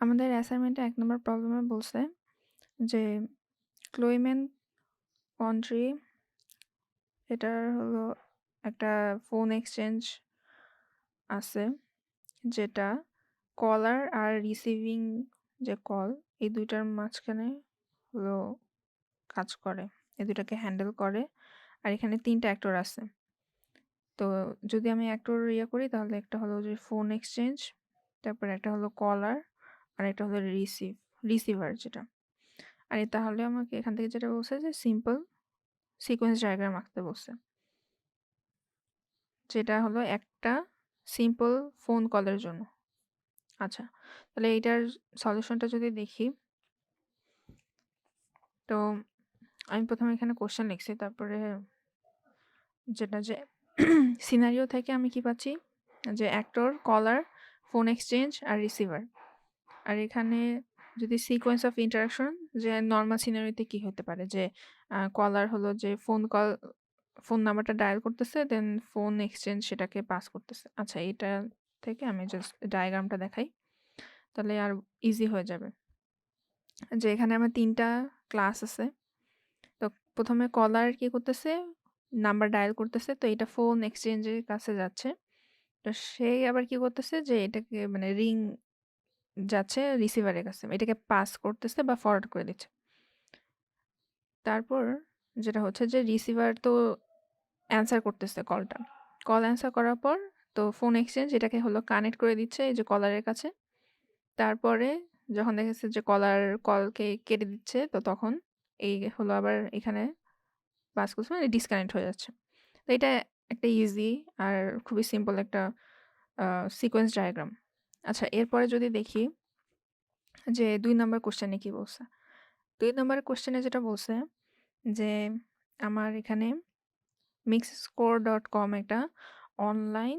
আমাদের অ্যাসাইনমেন্টে ১ নম্বর প্রবলেমে বলছে যে ক্লোইম্যান কন্ট্রি এটার হলো একটা ফোন এক্সচেঞ্জ আছে যেটা কলার আর রিসিভিং যে কল এই ২ টার মাঝখানে হলো কাজ করে। এই ২ টাকে হ্যান্ডেল করে। আর এখানে ৩ টা অ্যাক্টর আছে। তো যদি আমি অ্যাক্টর করি তাহলে একটা হলো যে ফোন এক্সচেঞ্জ, তারপরে একটা হলো কলার আর একটা হলো রিসিভার যেটা। আর তাহলে আমাকে এখান থেকে যেটা বলছে যে সিম্পল সিকোয়েন্স ডায়াগ্রাম আঁকতে বলছে। যেটা হলো একটা সিম্পল ফোন কলের জন্য। আচ্ছা, তাহলে এইটার সলিউশনটা যদি দেখি, তো আমি প্রথমে এখানে কোশ্চেন লিখছি, তারপরে যেটা যে সিনারিও থেকে আমি কি পাচ্ছি যে অ্যাক্টর, কলার, ফোন এক্সচেঞ্জ আর রিসিভার। আর এখানে যদি সিকোয়েন্স অফ ইন্টারাকশন, যে নর্মাল সিনারিওতে কি হতে পারে যে কলার হলো যে ফোন নাম্বারটা ডায়াল করতেছে, দেন ফোন এক্সচেঞ্জ সেটাকে পাস করতেছে। আচ্ছা, এটা থেকে আমি জাস্ট ডায়াগ্রামটা দেখাই, তাহলে আর ইজি হয়ে যাবে। যে এখানে আমার ৩ টা ক্লাস আছে। তো প্রথমে কলার কি করতেছে, নাম্বার ডায়াল করতেছে, তো এটা ফোন এক্সচেঞ্জের কাছে যাচ্ছে। তো সেই আবার কি করতেছে যে এটাকে মানে রিং যাচ্ছে রিসিভারের কাছে, এটাকে পাস করতেছে বা ফরওয়ার্ড করে দিচ্ছে। তারপর যেটা হচ্ছে যে রিসিভার তো অ্যান্সার করতেছে কলটা, কল অ্যান্সার করার পর তো ফোন এক্সচেঞ্জ এটাকে হলো কানেক্ট করে দিচ্ছে এই যে কলারের কাছে। তারপরে যখন দেখেছে যে কলার কলকে কেটে দিচ্ছে, তো তখন এই হলো আবার এখানে পাস করছে, মানে ডিসকানেক্ট হয়ে যাচ্ছে। তো এটা একটা ইজি আর খুবই সিম্পল একটা সিকোয়েন্স ডায়াগ্রাম। আচ্ছা, এরপরে যদি দেখি যে ২ নম্বর কোশ্চেনে কি বলছে। ২ নম্বর কোশ্চেনে যেটা বলছে যে আমার এখানে mixscore.com একটা online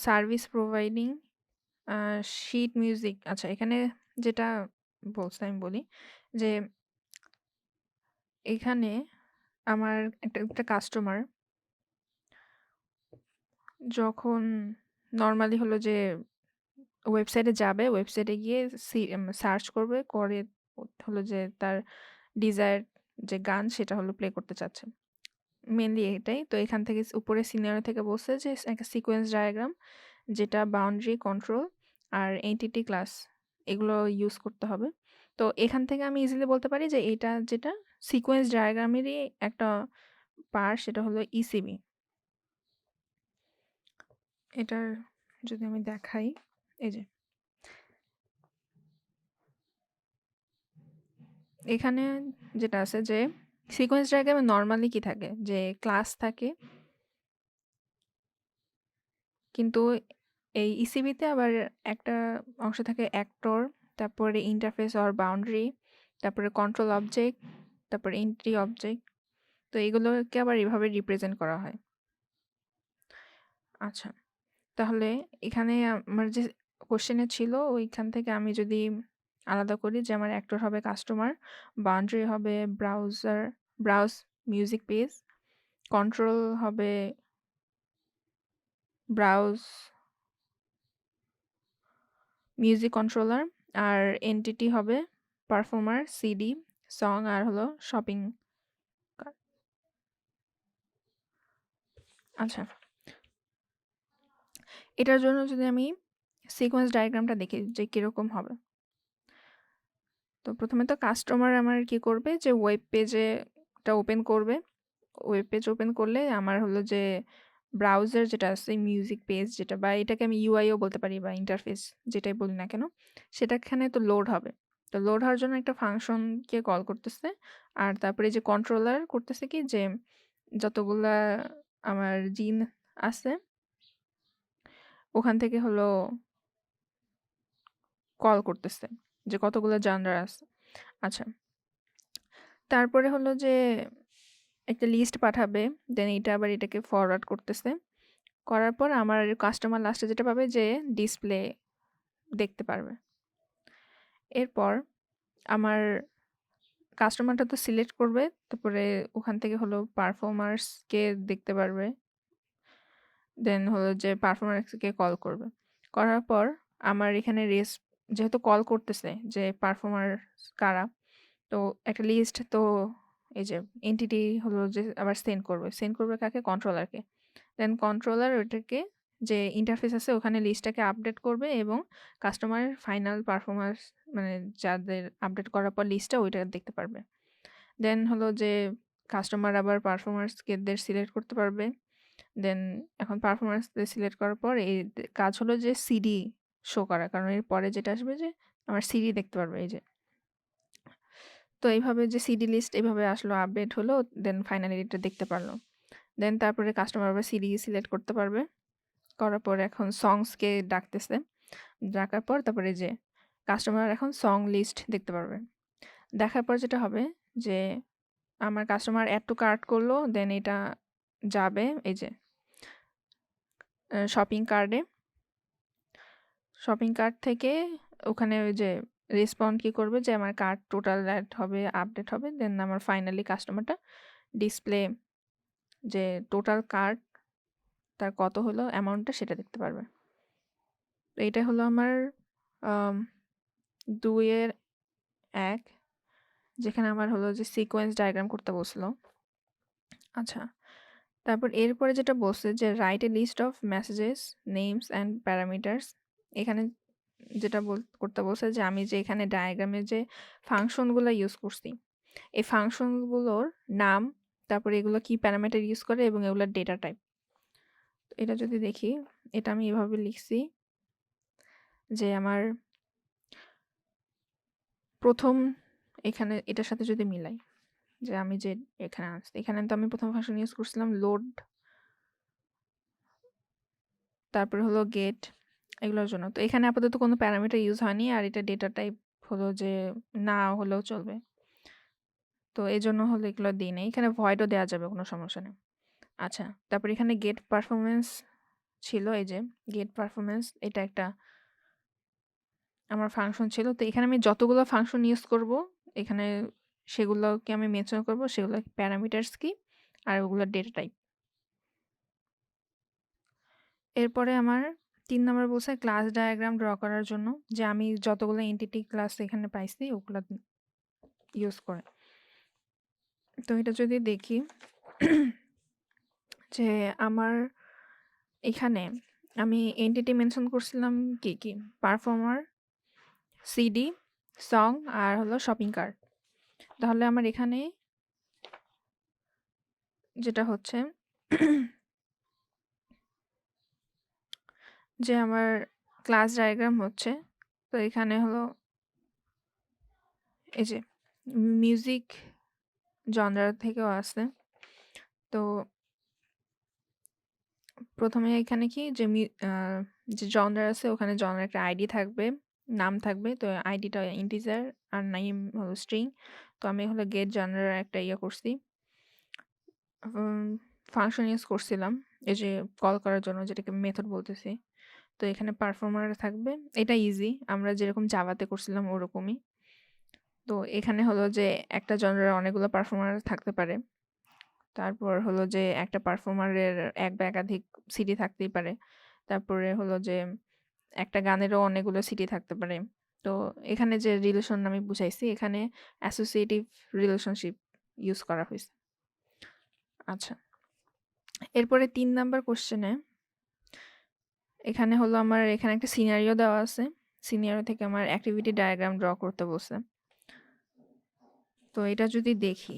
service providing sheet music. আচ্ছা, এখানে যেটা বলছে আমি বলি যে এখানে আমার একটা কাস্টমার যখন নরমালি হলো যে ওয়েবসাইটে যাবে, ওয়েবসাইটে গিয়ে সার্চ করবে, করে হলো যে তার ডিজায়ার্ড যে গান সেটা হলো প্লে করতে চাচ্ছে। মেইনলি এটাই। তো এখান থেকে উপরে সিনিয়র থেকে বলছে যে একটা সিকোয়েন্স ডায়াগ্রাম যেটা বাউন্ডারি কন্ট্রোল আর এন্টিটি ক্লাস এগুলো ইউজ করতে হবে। তো এখান থেকে আমি ইজিলি বলতে পারি যে এটা যেটা সিকোয়েন্স ডায়াগ্রামেরই একটা পার্ট, সেটা হলো ইসিবি। এটার যদি আমি দেখাই, এই যে এখানে যেটা আছে যে সিকোয়েন্স ডায়াগ্রামে নর্মালি কি থাকে যে ক্লাস থাকে, কিন্তু এই ইসিবিতে আবার একটা অংশ থাকে অ্যাক্টর, তারপরে ইন্টারফেস অর বাউন্ডারি, তারপরে কন্ট্রোল অবজেক্ট, তারপরে এন্ট্রি অবজেক্ট। তো এগুলোকে আবার এভাবে রিপ্রেজেন্ট করা হয়। আচ্ছা, তাহলে এখানে আমার যে কোশ্চেনে ছিল ওইখান থেকে আমি যদি আলাদা করি যে আমার অ্যাক্টর হবে কাস্টমার, বাউন্ডারি হবে ব্রাউজ মিউজিক পেজ, কন্ট্রোল হবে ব্রাউজ মিউজিক কন্ট্রোলার, আর এন্টিটি হবে পারফর্মার, সিডি, সং, আর হলো শপিং কার্ট। আচ্ছা, এটার জন্য যদি আমি সিকোয়েন্স ডায়াগ্রামটা দেখি যে কিরকম হবে। তো প্রথমে তো কাস্টমার আমার কি করবে যে ওয়েব পেজেটা ওপেন করবে। ওয়েব পেজ ওপেন করলে আমার হলো যে ব্রাউজার যেটা আছে মিউজিক পেজ যেটা, বা এটাকে আমি ইউআইও বলতে পারি বা ইন্টারফেস যেটাই বলি না কেন, সেটা এখানে তো লোড হবে। তো লোড হওয়ার জন্য একটা ফাংশনকে কল করতেছে। আর তারপরে যে কন্ট্রোলার করতেছে কি যে যতগুলা আমার জিন আছে ওখান থেকে হলো কল করতেছে যে কতগুলো জানরার আছে। আচ্ছা, তারপরে হলো যে একটা লিস্ট পাঠাবে, দেন এটা আবার এটাকে ফরওয়ার্ড করতেছে। করার পর আমার কাস্টমার লাস্টে যেটা পাবে যে ডিসপ্লে দেখতে পারবে। এরপর আমার কাস্টমারটা তো সিলেক্ট করবে, তারপরে ওখান থেকে হলো পারফর্মার্সকে দেখতে পারবে, দেন হলো যে পারফর্মার্সকে কল করবে। করার পর আমার এখানে যেহেতু কল করতেছে যে পারফর্মার কারা, তো একটা লিস্ট তো এই যে এন্টিটি হলো যে আবার সেন্ড করবে কাকে, কন্ট্রোলারকে। দেন কন্ট্রোলার ওটাকে যে ইন্টারফেস আছে ওখানে লিস্টটাকে আপডেট করবে এবং কাস্টমারের ফাইনাল পারফরম্যান্স মানে যাদের আপডেট করার পর লিস্টটা ওইটা দেখতে পারবে। দেন হলো যে কাস্টমার আবার পারফরমার্সকে সিলেক্ট করতে পারবে। দেন এখন পারফরম্যান্সদের সিলেক্ট করার পর এই কাজ হলো যে সিডি শো করা, কারণ এর পরে যেটা আসবে যে আমার সিডি দেখতে পারবে এই যে। তো এইভাবে যে সিডি লিস্ট এইভাবে আসলো, আপডেট হলো, দেন ফাইনালি এটা দেখতে পারলো। দেন তারপরে কাস্টমার আবার সিডি সিলেক্ট করতে পারবে, করার পর এখন সংসকে ডাকতেছে, ডাকার পর তারপরে যে কাস্টমার এখন সং লিস্ট দেখতে পারবে। দেখার পর যেটা হবে যে আমার কাস্টমার অ্যাড টু কার্ট করলো, দেন এটা যাবে এই যে শপিং কার্টে। শপিং কার্ট থেকে ওখানে ওই যে রেসপন্ড কি করবে যে আমার কার্ট টোটাল অ্যাড হবে, আপডেট হবে, দেন আমার ফাইনালি কাস্টমারটা ডিসপ্লে যে টোটাল কার্ট তার কত হলো অ্যামাউন্টটা সেটা দেখতে পারবে। তো এটা হলো আমার 2-এর-1, যেখানে আমার হলো যে সিকোয়েন্স ডায়াগ্রাম করতে বলছিল। আচ্ছা, তারপর এরপরে যেটা বলছে যে write a list of messages, names and parameters. এখানে যেটা করতে বলছে যে আমি যে এখানে ডায়াগ্রামে যে ফাংশনগুলো ইউজ করছি, এই ফাংশনগুলোর নাম, তারপরে এগুলো কি প্যারামিটার ইউজ করে এবং এগুলোর ডেটা টাইপ। এটা যদি দেখি, এটা আমি এভাবে লিখছি যে আমার প্রথম এখানে এটার সাথে যদি মিলাই যে আমি যে এখানে আসছি, এখানে তো আমি প্রথম ফাংশন ইউজ করছিলাম লোড, তারপরে হলো গেট, এগুলোর জন্য। তো এখানে আপাতত কোনো প্যারামিটার ইউজ হয়নি, আর এটা ডেটা টাইপ হলো যে না হলেও চলবে, তো এই জন্য হলো এগুলো দিই নেই। এখানে ভয়েডও দেওয়া যাবে, কোনো সমস্যা নেই। আচ্ছা, তারপর এখানে গেট পারফরমেন্স ছিল, এই যে গেট পারফরমেন্স, এটা একটা আমার ফাংশন ছিল। তো এখানে আমি যতগুলো ফাংশন ইউজ করব এখানে সেগুলোকে আমি মেনশন করব, সেগুলো প্যারামিটার্স কি আর ওগুলো ডেটা টাইপ। এরপরে আমার 3 নম্বর বলছে ক্লাস ডায়াগ্রাম ড্র করার জন্য, যে আমি যতগুলো এন্টিটি ক্লাস এখানে পাইছি ওগুলো ইউজ করে। তো এটা যদি দেখি যে আমার এখানে আমি এন্টিটি মেনশন করছিলাম কি কি, পারফর্মার, সিডি, সং আর হলো শপিং কার্ট। তাহলে আমার এখানে যেটা হচ্ছে যে আমার ক্লাস ডায়াগ্রাম হচ্ছে, তো এখানে হলো এই যে মিউজিক জনরা থেকেও আছে। তো প্রথমে এখানে কি যে যে জনরা আছে ওখানে জনরার একটা আইডি থাকবে, নাম থাকবে। তো আইডিটা ইন্টিজার আর নেম হলো স্ট্রিং। তো আমি হলো গেট জনরার একটা করছি, ফাংশন ইউজ করছিলাম এই যে কল করার জন্য, যেটাকে মেথড বলতেছি। তো এখানে পারফর্মার থাকবে, এটা ইজি, আমরা যেরকম জাভাতে করছিলাম ওরকমই। তো এখানে হলো যে একটা জনরার অনেকগুলো পারফর্মার থাকতে পারে। তারপর হলো যে একটা পারফর্মারের এক বা একাধিক সিডি থাকতেই পারে। তারপরে হলো যে একটা গানেরও অনেকগুলো সিডি থাকতে পারে। তো এখানে যে রিলেশন আমি বুঝাইছি, এখানে অ্যাসোসিয়েটিভ রিলেশনশিপ ইউজ করা হয়েছে। আচ্ছা, এরপরে 3 নাম্বার কোশ্চেনে এখানে হলো আমার এখানে একটা সিনারিও দেওয়া আছে। সিনারিও থেকে আমার অ্যাক্টিভিটি ডায়াগ্রাম ড্র করতে বলছে। তো এটা যদি দেখি,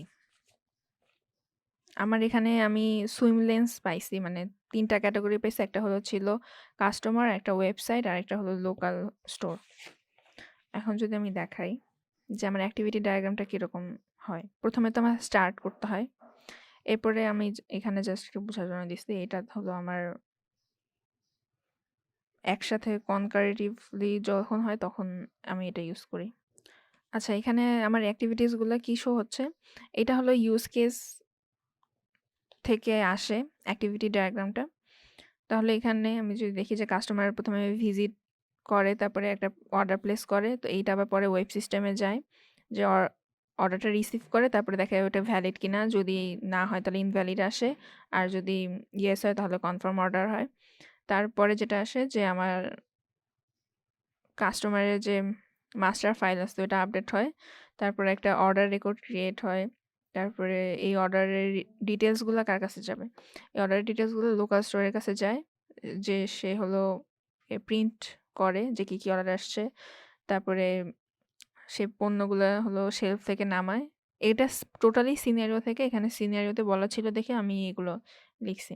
আমার এখানে আমি সুইম লেন্স পাইছি, মানে 3টা ক্যাটাগরি পাইছি। একটা হলো ছিল কাস্টমার, একটা ওয়েবসাইট, আর একটা হলো লোকাল স্টোর। এখন যদি আমি দেখাই যে আমার অ্যাক্টিভিটি ডায়াগ্রামটা কীরকম হয়, প্রথমে তো আমার স্টার্ট করতে হয়। এরপরে আমি এখানে জাস্ট বোঝার জন্য দিচ্ছি, এটা হলো আমার একসাথে কনকারেটিভলি যখন হয় তখন আমি এটা ইউজ করি। আচ্ছা, এখানে আমার অ্যাক্টিভিটিসগুলো কি শো হচ্ছে, এটা হলো ইউজ কেস থেকে আসে অ্যাক্টিভিটি ডায়াগ্রামটা। তাহলে এখানে আমি যদি দেখি যে কাস্টমার প্রথমে ভিজিট করে, তারপরে একটা অর্ডার প্লেস করে, তো এইটা আবার পরে ওয়েব সিস্টেমে যায়, যে অর্ডারটা রিসিভ করে, তারপরে দেখে ওটা ভ্যালিড কিনা, যদি না হয় তাহলে ইনভ্যালিড আসে, আর যদি ইয়েস হয় তাহলে কনফার্ম অর্ডার হয়। তারপরে যেটা আসে যে আমার কাস্টমারের যে মাস্টার ফাইল আছে ওটা আপডেট হয়, তারপরে একটা অর্ডার রেকর্ড ক্রিয়েট হয়, তারপরে এই অর্ডারের ডিটেলসগুলো কার কাছে যাবে, এই অর্ডারের ডিটেলসগুলো লোকাল স্টোরের কাছে যায়, যে সে হলো প্রিন্ট করে যে কী কী অর্ডার আসছে, তারপরে সে পণ্যগুলো হলো শেলফ থেকে নামায়। এটা টোটালি সিনারিও থেকে, এখানে সিনারিওতে বলা ছিল দেখে আমি এগুলো লিখছি।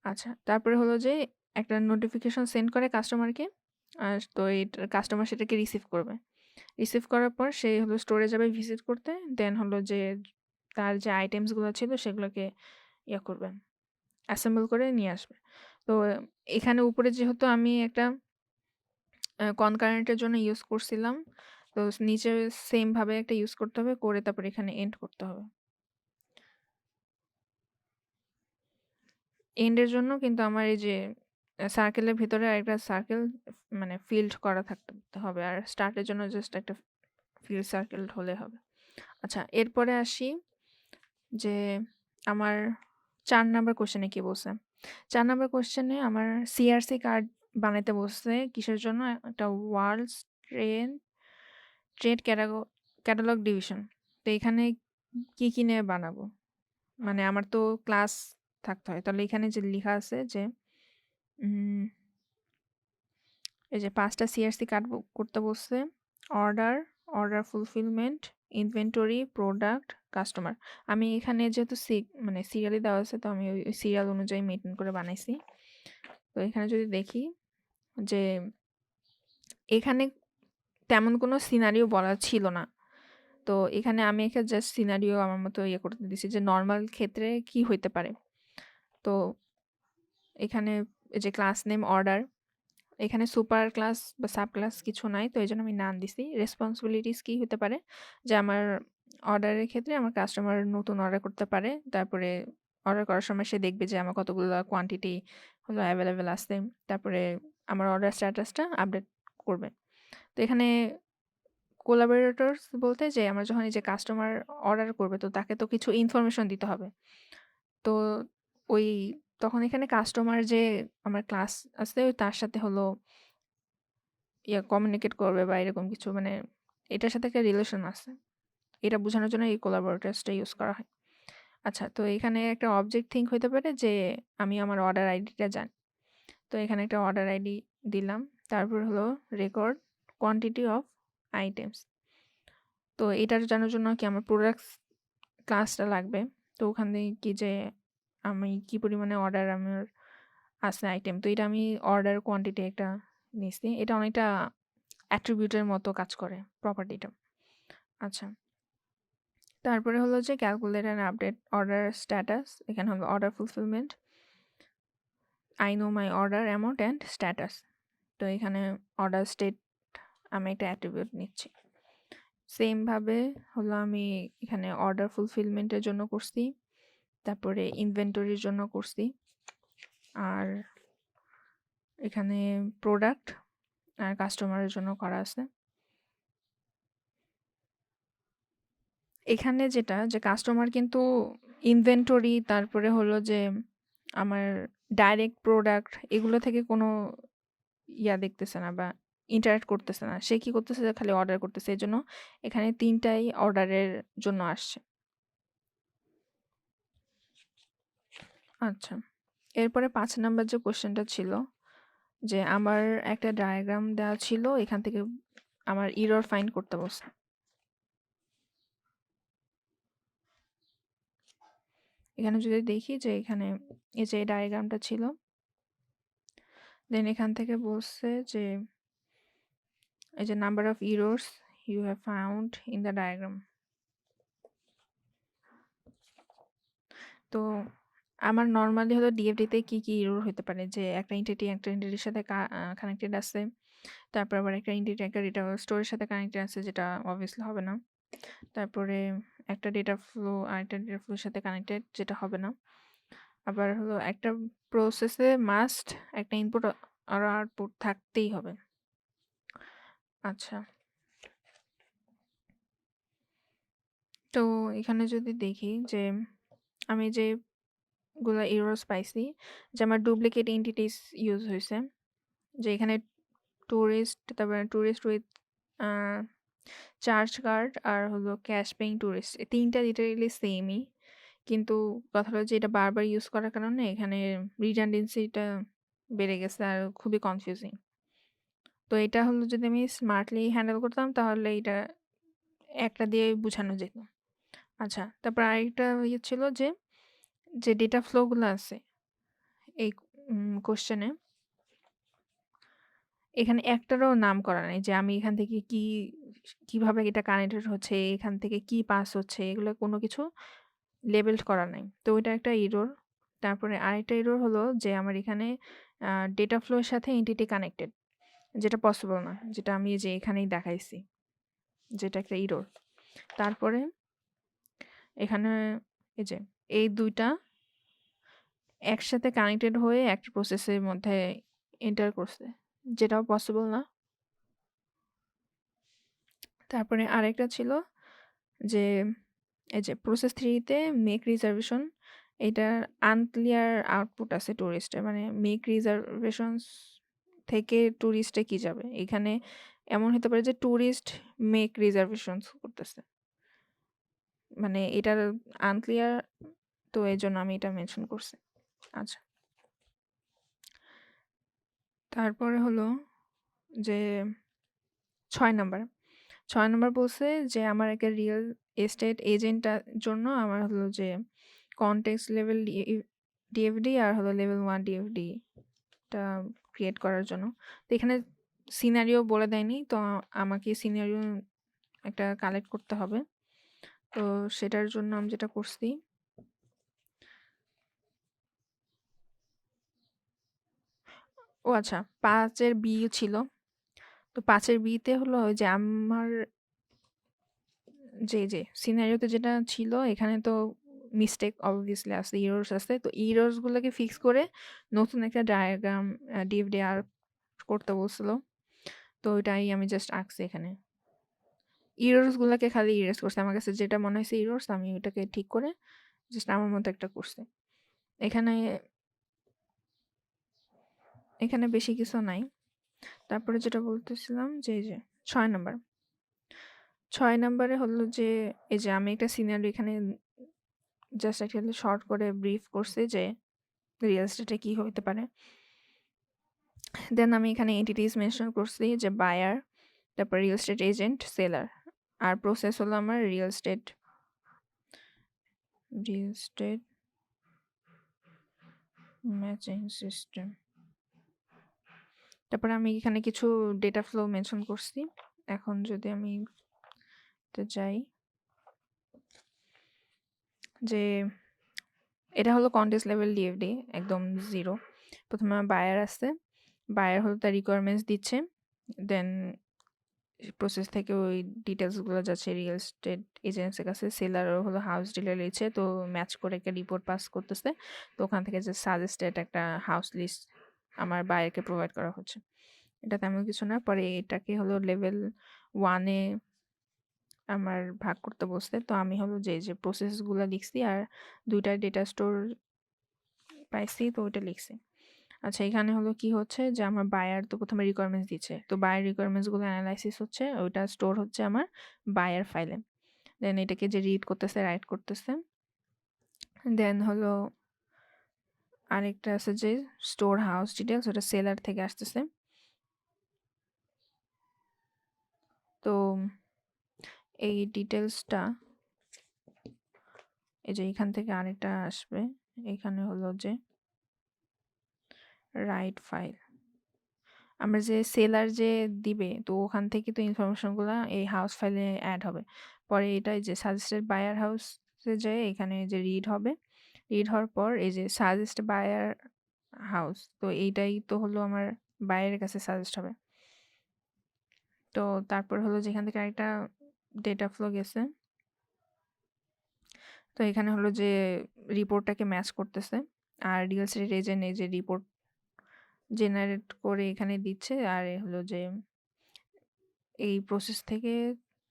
আচ্ছা, তারপরে হলো যে একটা নোটিফিকেশন সেন্ড করে কাস্টমারকে, আর তো এই কাস্টমার সেটাকে রিসিভ করবে। রিসিভ করার পর সে হলো স্টোরে যাবে ভিজিট করতে, দেন হলো যে তার যে আইটেমসগুলো ছিল সেগুলোকে ইয়া করবে, অ্যাসেম্বল করে নিয়ে আসবে। তো এখানে উপরে যেহেতু আমি একটা কনকারেন্টের জন্য ইউজ করছিলাম, তো নিচে সেমভাবে একটা ইউজ করতে হবে, করে তারপর এখানে এন্ড করতে হবে। এন্ডের জন্য কিন্তু আমার এই যে সার্কেলের ভিতরে একটা সার্কেল মানে ফিল্ড করা থাকতে হবে, আর স্টার্টের জন্য জাস্ট একটা ফিল্ড সার্কেল হলে হবে। আচ্ছা, এরপরে আসি যে আমার 4 নাম্বার কোশ্চেনে কি বলছে। 4 নাম্বার কোশ্চেনে আমার সিআরসি কার্ড বানাইতে বলছে। কিসের জন্য? একটা ওয়ার্ল্ড ট্রেড ক্যাটালগ ডিভিশন। তো এখানে কি কি নিয়ে বানাবো? মানে আমার তো ক্লাস থাকতে হয়, তাহলে এখানে যে লেখা আছে যে এই যে 5টা সিআরসি কার্ড করতে বলছে: order, order fulfilment, inventory, product, customer. আমি এখানে যেহেতু মানে সিরিয়ালি দেওয়া আছে, তো আমি ওই সিরিয়াল অনুযায়ী মেনটেন করে বানাইছি। তো এখানে যদি দেখি যে এখানে তেমন কোনো সিনারিও বলা ছিল না, তো এখানে আমি একটা জাস্ট সিনারিও আমার মতো ইয়ে করতে দিছি যে নর্মাল ক্ষেত্রে কি হইতে পারে। তো এখানে এই যে ক্লাস নেম অর্ডার, এখানে সুপার ক্লাস বা সাব ক্লাস কিছু নাই, তো এই জন্য আমি নাম দিছি। রেসপন্সিবিলিটিস কি হতে পারে, যে আমার অর্ডারের ক্ষেত্রে আমার কাস্টমার নতুন অর্ডার করতে পারে, তারপরে অর্ডার করার সময় সে দেখবে যে আমার কতগুলো কোয়ান্টিটি হলো অ্যাভেলেবেল আছে, তারপরে আমার অর্ডার স্ট্যাটাসটা আপডেট করবে। তো এখানে কোলাবোরেটরস বলতে যে আমার যখন এই যে কাস্টমার অর্ডার করবে, তো তাকে তো কিছু ইনফরমেশন দিতে হবে। তো ওই তখন এখানে কাস্টমার যে আমার ক্লাস আছে তার সাথে হলো কমিউনিকেট করবে বা এরকম কিছু, মানে এটার সাথে একটা রিলেশন আছে, এটা বোঝানোর জন্য এই কোলাবোরেটরসটা ইউজ করা হয়। আচ্ছা, তো এখানে একটা অবজেক্ট থিঙ্ক হইতে পারে যে আমি আমার অর্ডার আইডিটা জানি, তো এখানে একটা অর্ডার আইডি দিলাম। তারপর হলো রেকর্ড কোয়ান্টিটি অফ আইটেমস, তো এটার জানার জন্য কি আমার প্রোডাক্টস ক্লাসটা লাগবে। তো ওখান থেকে কি যে আমি কি পরিমাণে অর্ডার আমার আছে আইটেম, তো এটা আমি অর্ডার কোয়ান্টিটি একটা নিছি। এটা অনেকটা অ্যাট্রিবিউটের মতো কাজ করে প্রপার্টিটা। আচ্ছা, তারপরে হলো যে calculate and update order status. এখানে হলো order fulfilment, I know my order amount and status. তো এখানে অর্ডার স্টেট আমি একটা অ্যাট্রিবিউট নিচ্ছি। সেমভাবে হলো আমি এখানে অর্ডার ফুলফিলমেন্টের জন্য করছি, তারপরে ইনভেন্টরির জন্য করছি, আর এখানে প্রোডাক্ট আর কাস্টমারের জন্য করা আছে। এখানে যেটা যে কাস্টমার কিন্তু ইনভেন্টরি, তারপরে হলো যে আমার ডাইরেক্ট প্রোডাক্ট, এগুলো থেকে কোনো ইয়া দেখতেছে না বা ইন্টারাক্ট করতেছে না। সে কি করতেছে, যে খালি অর্ডার করতেছে। এই জন্য এখানে 3টাই অর্ডারের জন্য আসছে। আচ্ছা, এরপরে 5 নাম্বার যে কোশ্চেনটা ছিল, যে আমার একটা ডায়াগ্রাম দেওয়া ছিল, এখান থেকে আমার এরর ফাইন্ড করতে বলছে। এখানে যদি দেখি যে এখানে এই যে ডায়াগ্রামটা ছিল, দেন এখান থেকে বলছে যে এই যে number of errors you have found in the diagram. তো আমার নর্মালি হলো ডিএফডিতে কি কি এরর হতে পারে, যে একটা এন্টিটির সাথে কানেক্টেড আছে, তারপর আবার একটা এন্টিটি একটা ডেটা স্টোরের সাথে কানেক্টেড আছে, যেটা অবভিয়াসলি হবে না। তারপরে একটা ডেটা ফ্লো আরেকটা ডেটা ফ্লোর সাথে কানেক্টেড, যেটা হবে না। আবার হলো একটা প্রসেসে মাস্ট একটা ইনপুট আর আউটপুট থাকতেই হবে। আচ্ছা, তো এখানে যদি দেখি যে আমি যে গুলা এরর্স পাইছি, যে আমার ডুপ্লিকেট এন্টিটিস ইউজ হয়েছে, যে এখানে টুরিস্ট, তারপরে টুরিস্ট উইথ চার্জ কার্ড আর হলো ক্যাশ পেইং টুরিস্ট। এই ৩ টা লিটারেলি সেমই। কিন্তু কথা হলো যে এটা বারবার ইউজ করার কারণে এখানে রিডান্ডেন্সিটা বেড়ে গেছে আর খুবই কনফিউজিং। তো এটা হলো যদি আমি স্মার্টলি হ্যান্ডেল করতাম তাহলে এটা একটা দিয়ে বুঝানো যেত। আচ্ছা, তারপর আরেকটা ইয়ে ছিল যে ডেটা ফ্লো গুলো আছে এই কোশ্চেনে, এখানে একটারও নাম করা নাই যে আমি এখান থেকে কিভাবে এটা কানেক্টেড হচ্ছে, এখান থেকে কি পাস হচ্ছে, এগুলো কোনো কিছু লেবেলড করা নাই। তো ওইটা একটা এরর। তারপরে আরেকটা এরর হলো যে আমার এখানে ডেটা ফ্লোর সাথে এন্টিটি কানেক্টেড, যেটা পসিবল না, যেটা আমি যে এখানেই দেখাইছি, যেটা একটা এরর। তারপরে এখানে এই দুইটা একসাথে কানেক্টেড হয়ে একটা প্রসেসের মধ্যে এন্টার করছে, যেটাও পসিবল না। তারপরে আরেকটা ছিল যে প্রসেস 3 তে মেক রিজার্ভেশন, এটার আনক্লিয়ার আউটপুট আছে টুরিস্টে, মানে মেক রিজার্ভেশনস থেকে টুরিস্টে কি যাবে। এখানে এমন হতে পারে যে টুরিস্ট মেক রিজার্ভেশনস করতেছে, মানে এটার আনক্লিয়ার, তো এই জন্য আমি এটা মেনশন করছি। আচ্ছা, তারপরে হলো যে 6 নাম্বার বলছে যে আমার একটা রিয়েল এস্টেট এজেন্টের জন্য আমার হলো যে কনটেক্সট লেভেল ডিএফডি আর হলো লেভেল 1 ডিএফডিটা ক্রিয়েট করার জন্য। তো এখানে সিনারিও বলে দেয়নি, তো আমাকে সিনারিও একটা কালেক্ট করতে হবে। তো সেটার জন্য আমি যেটা করছি, ও আচ্ছা, 5-এর বি ছিল। তো 5-এর বিতে হলো যে আমার যে সিনারিওতে যেটা ছিল এখানে তো মিস্টেক অবভিয়াসলি আছে, ইরর্স আছে। তো ইরর্সগুলোকে ফিক্স করে নতুন একটা ডায়াগ্রাম ডিএফডিআর করতে বলছিল। তো ওইটাই আমি জাস্ট আঁকছি এখানে। ইরর্সগুলোকে খালি ইরেজ করছি, আমার কাছে যেটা মনে হয়েছে ইরর্স আমি ওইটাকে ঠিক করে জাস্ট আমার মতো একটা করছি। এখানে এখানে বেশি কিছু নাই। তারপরে যেটা বলতেছিলাম যে 6 নাম্বারে হলো যে আমি একটা সিনারিও এখানে জাস্ট একটা শর্ট করে ব্রিফ করছি যে রিয়েল এস্টেটে কি হতে পারে। দেন আমি এখানে এন্টিটিস মেনশন করছি যে বায়ার, তারপর রিয়েল এস্টেট এজেন্ট, সেলার, আর প্রসেস হলো আমার রিয়েল এস্টেট ম্যাচিং সিস্টেম। তারপরে আমি এখানে কিছু ডেটা ফ্লো মেনশন করছি। এখন যদি আমি যাই যে এটা হলো কন্টেক্সট লেভেল ডিএফডি একদম 0। প্রথমে বায়ার আসছে, বায়ার হলো তার রিকোয়ারমেন্টস দিচ্ছে, দেন প্রসেস থেকে ওই ডিটেলসগুলো যাচ্ছে রিয়েল এস্টেট এজেন্সির কাছে, সেলারও হলো হাউস ডিলার লিখছে, তো ম্যাচ করে একটা রিপোর্ট পাস করতেছে। তো ওখান থেকে যে সাজেস্টেড একটা হাউস লিস্ট আমার বায়ারকে প্রোভাইড করা হচ্ছে। এটা তেমন কিছু না। পরে এটাকে হলো লেভেল 1-এ আমার ভাগ করতে বসতে, তো আমি হলো যে প্রসেসগুলো লিখছি আর 2টা ডেটা স্টোর পাইছি, তো ওইটা লিখছি। আচ্ছা, এখানে হলো কি হচ্ছে যে আমার বায়ার তো প্রথমে রিকোয়ারমেন্টস দিচ্ছে, তো বায়ার রিকোয়ারমেন্টসগুলো অ্যানালাইসিস হচ্ছে, ওইটা স্টোর হচ্ছে আমার বায়ার ফাইলে। দেন এটাকে যে রিড করতেছে, রাইট করতেছে। দেন হলো আরেকটা আছে যে স্টোর হাউস ডিটেলস, ওটা সেলার থেকে আসতেছে। তো এই ডিটেলসটা এখান থেকে আরেকটা আসবে, এখানে হলো যে রাইট ফাইল, আমরা যে সেলার যে দিবে, তো ওখান থেকে তো ইনফরমেশনগুলো এই হাউস ফাইলে অ্যাড হবে। পরে এটা যে সাজেস্টেড বায়ার হাউসে যায়, এখানে যে রিড হবে, রিড হওয়ার পর এই যে সাজেস্ট বায়ার হাউস, তো এইটাই তো হলো আমার বায়ারের কাছে সাজেস্ট হবে। তো তারপর হলো যেখান থেকে আরেকটা ডেটা ফ্লো গেছে, তো এখানে হলো যে রিপোর্টটাকে ম্যাচ করতেছে, আর রিয়েল এস্টেট এজেন্ট এই যে রিপোর্ট জেনারেট করে এখানে দিচ্ছে, আর হলো যে এই প্রসেস থেকে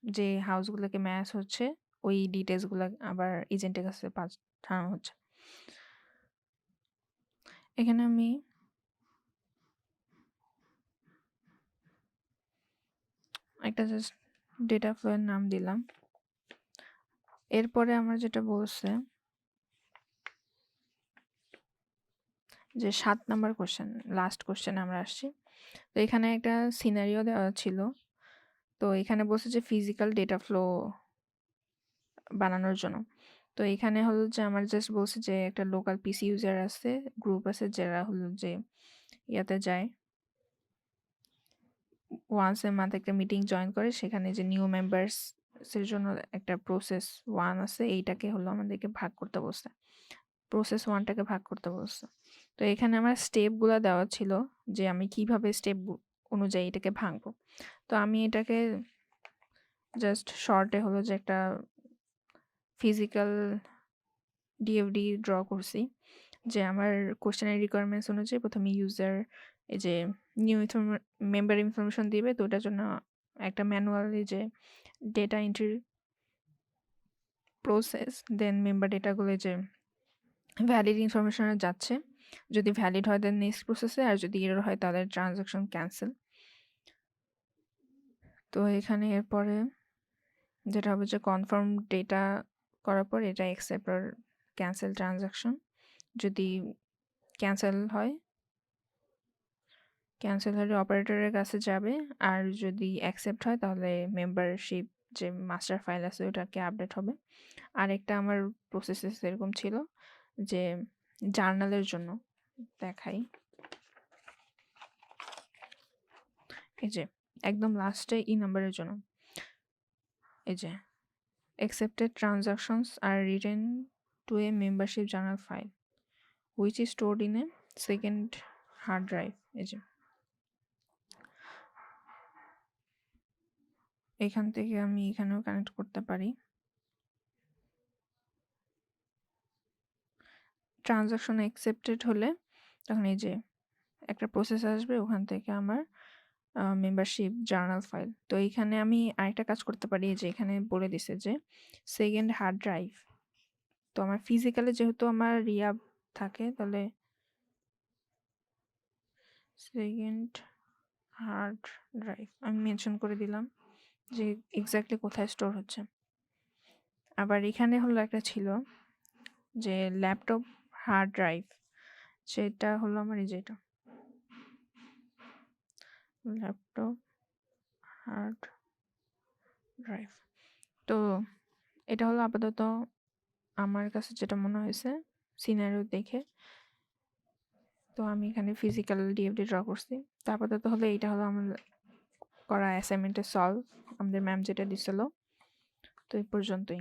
যে হাউসগুলোকে ম্যাচ হচ্ছে ওই ডিটেলসগুলো আবার এজেন্টের কাছে পাঠানো হচ্ছে। এখানে আমি একটা জাস্ট ডেটা ফ্লো এর নাম দিলাম। এরপরে আমার যেটা বলছে যে 7 নাম্বার কোশ্চেন, লাস্ট কোশ্চেনে আমরা আসছি। তো এখানে একটা সিনারিও দেওয়া ছিল। তো এখানে বলছে যে ফিজিক্যাল ডেটা ফ্লো বানানোর জন্য। তো এখানে হলো যে আমার জাস্ট বলছে যে একটা লোকাল পিসি ইউজার আছে, গ্রুপ আছে যারা হলো যে ইয়াতে যায়, ওয়ান্স এ মান্থ একটা মিটিং জয়েন করে, সেখানে যে নিউ মেম্বার্সের জন্য একটা প্রসেস 1 আছে, এইটাকে হলো আমাদেরকে ভাগ করতে বলছে, প্রসেস 1টাকে ভাগ করতে বলছে। তো এখানে আমার স্টেপগুলো দেওয়া ছিল যে আমি কিভাবে স্টেপ অনুযায়ী এটাকে ভাঙবো। তো আমি এটাকে জাস্ট শর্টে হলো যে একটা ফিজিক্যাল ডিএফডি ড্র করছি, যে আমার কোশ্চেনের রিকোয়ারমেন্টস অনুযায়ী প্রথমে ইউজার এই যে নিউ মেম্বার ইনফরমেশন দিবে, তো ওটার জন্য একটা ম্যানুয়ালি যে ডেটা এন্ট্রি প্রসেস, দেন মেম্বার ডেটাগুলো যে ভ্যালিড ইনফরমেশনে যাচ্ছে, যদি ভ্যালিড হয় দেন নেক্সট প্রসেসে, আর যদি এরর হয় তাহলে ট্রানজাকশন ক্যান্সেল। তো এখানে এরপরে যেটা হবে যে কনফার্ম ডেটা করার পর এটা অ্যাকসেপ্ট আর ক্যান্সেল ট্রানজাকশন, যদি ক্যান্সেল হয় অপারেটরের কাছে যাবে, আর যদি অ্যাকসেপ্ট হয় তাহলে মেম্বারশিপ যে মাস্টার ফাইল আছে ওটাকে আপডেট হবে। আর একটা আমার প্রসেসেস এরকম ছিল যে জার্নালের জন্য দেখাই, এই যে একদম লাস্টে নাম্বারের জন্য এই যে accepted transactions are written to a membership journal file which is stored in a second hard drive। এই যে এখান থেকে আমি এখানেও কানেক্ট করতে পারি। ট্রানজাকশন অ্যাকসেপ্টেড হলে তখন এই যে একটা প্রসেস আসবে, ওখান থেকে আমার মেম্বারশিপ জার্নাল ফাইল। তো এইখানে আমি আরেকটা কাজ করতে পারি, যে এখানে বলে দিছে যে সেকেন্ড হার্ড ড্রাইভ। তো আমার ফিজিক্যালি যেহেতু আমার রিয়া থাকে, তাহলে সেকেন্ড হার্ড ড্রাইভ আমি মেনশন করে দিলাম যে এক্স্যাক্টলি কোথায় স্টোর হচ্ছে। আবার এখানে হলো একটা ছিল যে ল্যাপটপ হার্ড ড্রাইভ, সেটা হলো আমার এই যেটা ল্যাপটপ হার্ড ড্রাইভ। তো এটা হলো আপাতত আমার কাছে যেটা মনে হয়েছে সিনারিও দেখে। তো আমি এখানে ফিজিক্যাল ডিএফডি ড্র করছি। তো আপাতত হলো এইটা হলো আমার করা অ্যাসাইনমেন্টের সলভ, আমাদের ম্যাম যেটা দিছিল। তো এই পর্যন্তই।